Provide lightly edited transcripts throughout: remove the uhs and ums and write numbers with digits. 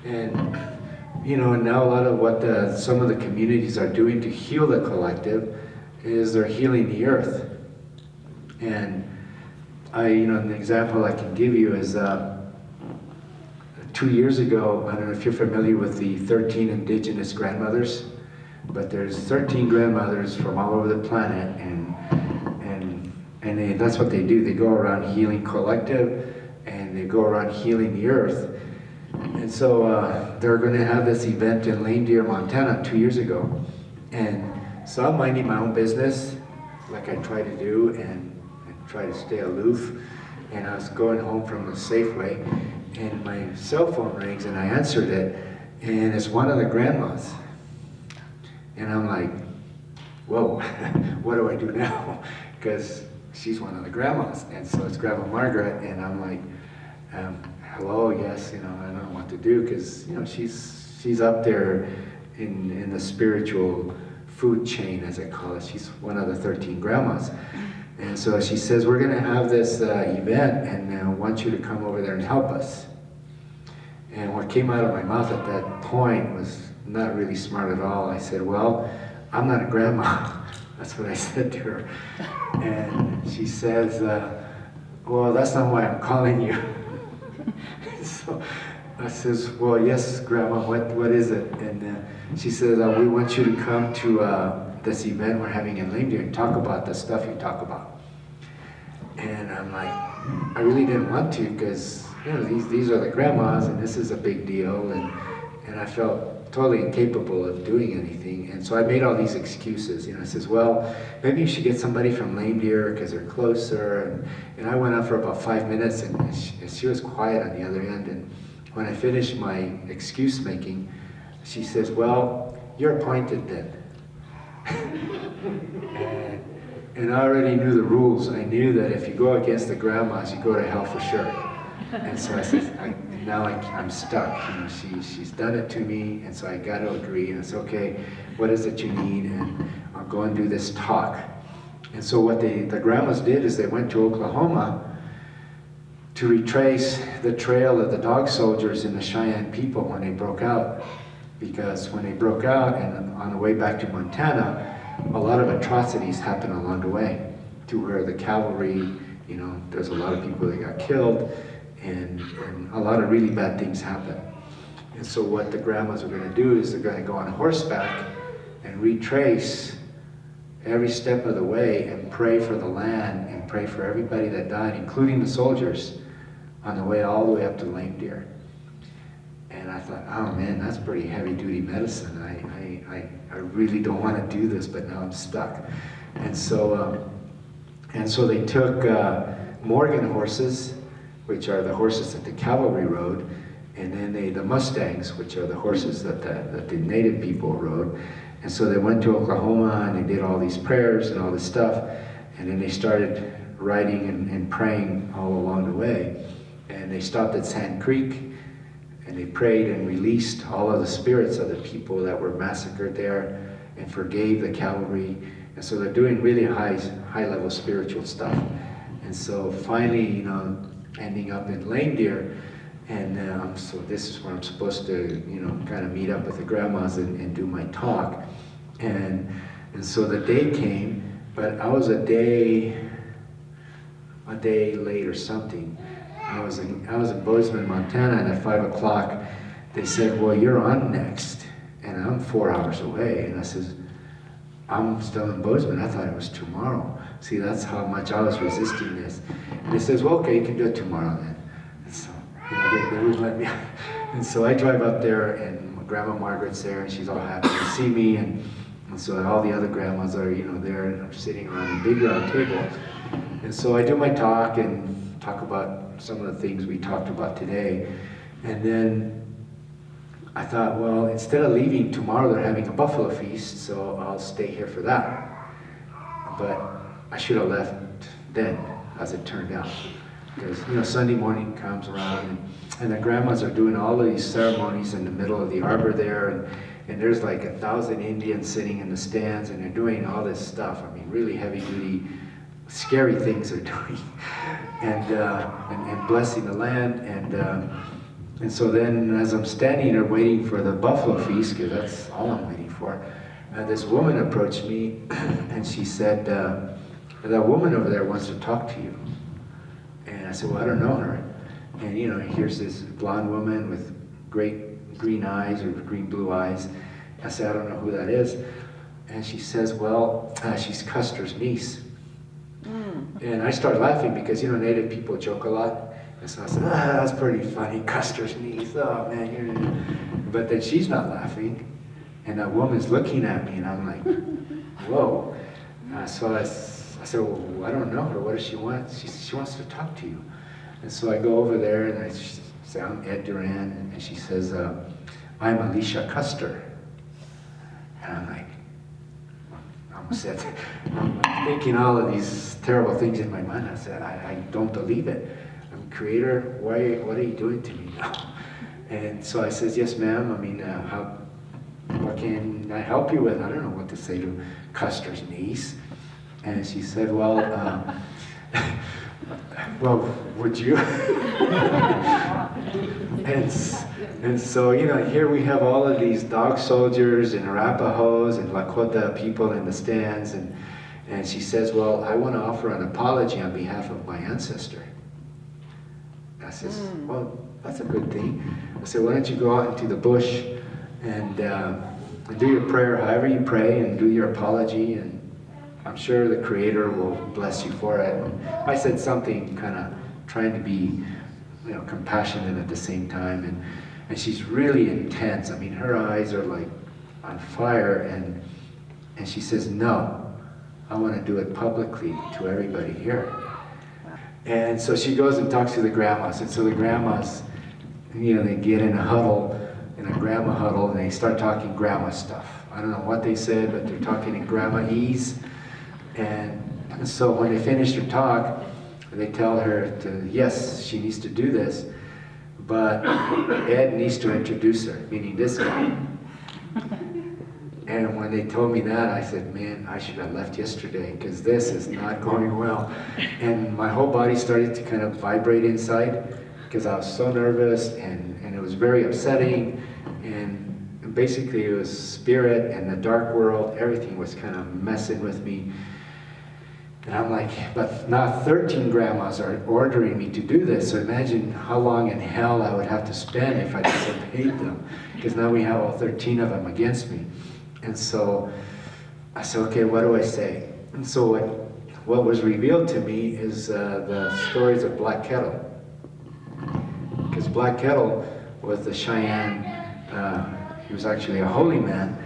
And now a lot of what some of the communities are doing to heal the collective is they're healing the earth. And an example I can give you is 2 years ago, I don't know if you're familiar with the 13 indigenous grandmothers, but there's 13 grandmothers from all over the planet, and that's what they do. They go around healing collective, and they go around healing the earth. And so they're going to have this event in Lame Deer, Montana 2 years ago. And so I'm minding my own business, like I try to do, and try to stay aloof. And I was going home from the Safeway, and my cell phone rings, and I answered it, and it's one of the grandmas. And I'm like, whoa, what do I do now? Because she's one of the grandmas. And so it's Grandma Margaret, and I'm like, hello, yes, I don't know what to do, because she's up there in the spiritual food chain, as I call it. She's one of the 13 grandmas. And so she says, we're going to have this event, and I want you to come over there and help us. And what came out of my mouth at that point was not really smart at all. I said, well, I'm not a grandma. That's what I said to her. And she says, well, that's not why I'm calling you. So I says, well, yes, Grandma, what is it? And she says, we want you to come to this event we're having in Lame Deer and talk about the stuff you talk about. And I'm like, I really didn't want to, because these are the grandmas, and this is a big deal, and I felt totally incapable of doing anything. And so I made all these excuses. I says, well, maybe you should get somebody from Lame Deer because they're closer. And I went on for about 5 minutes, and she was quiet on the other end. And when I finished my excuse making, she says, well, you're appointed then. And I already knew the rules. I knew that if you go against the grandmas, you go to hell for sure. And so I said, now I'm stuck. She's done it to me, and so I got to agree. And it's okay. What is it you need? And I'll go and do this talk. And so what the grandmas did is they went to Oklahoma to retrace the trail of the dog soldiers and the Cheyenne people when they broke out. Because when they broke out and on the way back to Montana, a lot of atrocities happened along the way, to where the cavalry, there's a lot of people that got killed, and a lot of really bad things happened. And so what the grandmas are going to do is they're going to go on horseback and retrace every step of the way and pray for the land and pray for everybody that died, including the soldiers, on the way all the way up to Lame Deer. And I thought, oh man, that's pretty heavy duty medicine. I really don't want to do this, but now I'm stuck. And so they took Morgan horses, which are the horses that the cavalry rode, and then the Mustangs, which are the horses that the native people rode. And so they went to Oklahoma, and they did all these prayers and all this stuff, and then they started riding and praying all along the way. And they stopped at Sand Creek, and they prayed and released all of the spirits of the people that were massacred there and forgave the cavalry. And so they're doing really high-level spiritual stuff. And so finally, ending up in Lame Deer, and so this is where I'm supposed to, kind of meet up with the grandmas and do my talk. And so the day came, but I was a day late or something. I was in Bozeman, Montana, and at 5 o'clock, they said, well, you're on next. And I'm 4 hours away. And I says, I'm still in Bozeman. I thought it was tomorrow. See, that's how much I was resisting this. And they says, well, okay, you can do it tomorrow then. And so, they wouldn't let me. And so I drive up there, and my Grandma Margaret's there, and she's all happy to see me. And so all the other grandmas are, there, and I'm sitting around a big round table. And so I do my talk and talk about some of the things we talked about today. And then I thought, well, instead of leaving tomorrow, they're having a buffalo feast, so I'll stay here for that. But I should have left then, as it turned out. Because, Sunday morning comes around, and the grandmas are doing all of these ceremonies in the middle of the arbor there, and there's like 1,000 Indians sitting in the stands, and they're doing all this stuff. I mean, really heavy-duty, scary things they're doing. And blessing the land, And so then as I'm standing there waiting for the buffalo feast, because that's all I'm waiting for, this woman approached me and she said, that woman over there wants to talk to you. And I said, well, I don't know her. And you know, here's this blonde woman with great green eyes or green blue eyes. I said, I don't know who that is. And she says, well, she's Custer's niece. And I started laughing because, you know, Native people joke a lot. And so I said, that's pretty funny, Custer's niece. Oh man, you're... But then she's not laughing. And that woman's looking at me and I'm like, whoa. So I said, well, I don't know her. What does she want? She wants to talk to you. And so I go over there and I say, I'm Ed Duran. And she says, I'm Alicia Custer. And I'm like, I'm thinking all of these terrible things in my mind. I said, I don't believe it. I'm creator. What are you doing to me now? And so I says, yes, ma'am. I mean, what can I help you with? I don't know what to say to Custer's niece. And she said, well, well, would you? And so, you know, here we have all of these dog soldiers and Arapahoes and Lakota people in the stands. And she says, well, I want to offer an apology on behalf of my ancestor. I says, well, that's a good thing. I said, why don't you go out into the bush and do your prayer however you pray and do your apology, and I'm sure the Creator will bless you for it. And I said something kind of trying to be, you know, compassionate at the same time. And she's really intense. I mean, her eyes are like on fire. And she says, no, I want to do it publicly to everybody here. And so she goes and talks to the grandmas. And so the grandmas, you know, they get in a huddle, in a grandma huddle, and they start talking grandma stuff. I don't know what they said, but they're talking in grandma-ese. And so when they finish their talk, they tell her to, yes, she needs to do this, but Ed needs to introduce her, meaning this guy. And when they told me that, I said, man, I should have left yesterday because this is not going well. And my whole body started to kind of vibrate inside because I was so nervous and it was very upsetting. And basically it was spirit and the dark world, everything was kind of messing with me. And I'm like, but now 13 grandmas are ordering me to do this, so imagine how long in hell I would have to spend if I disobeyed them, because now we have all 13 of them against me. And so I said, okay, what do I say? And so what was revealed to me is the stories of Black Kettle. Because Black Kettle was the Cheyenne, he was actually a holy man,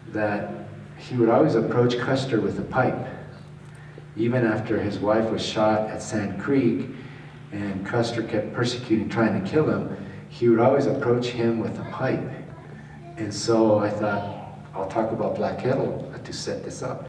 that he would always approach Custer with a pipe. Even after his wife was shot at Sand Creek and Custer kept persecuting, trying to kill him, he would always approach him with a pipe. And so I thought, I'll talk about Black Kettle to set this up.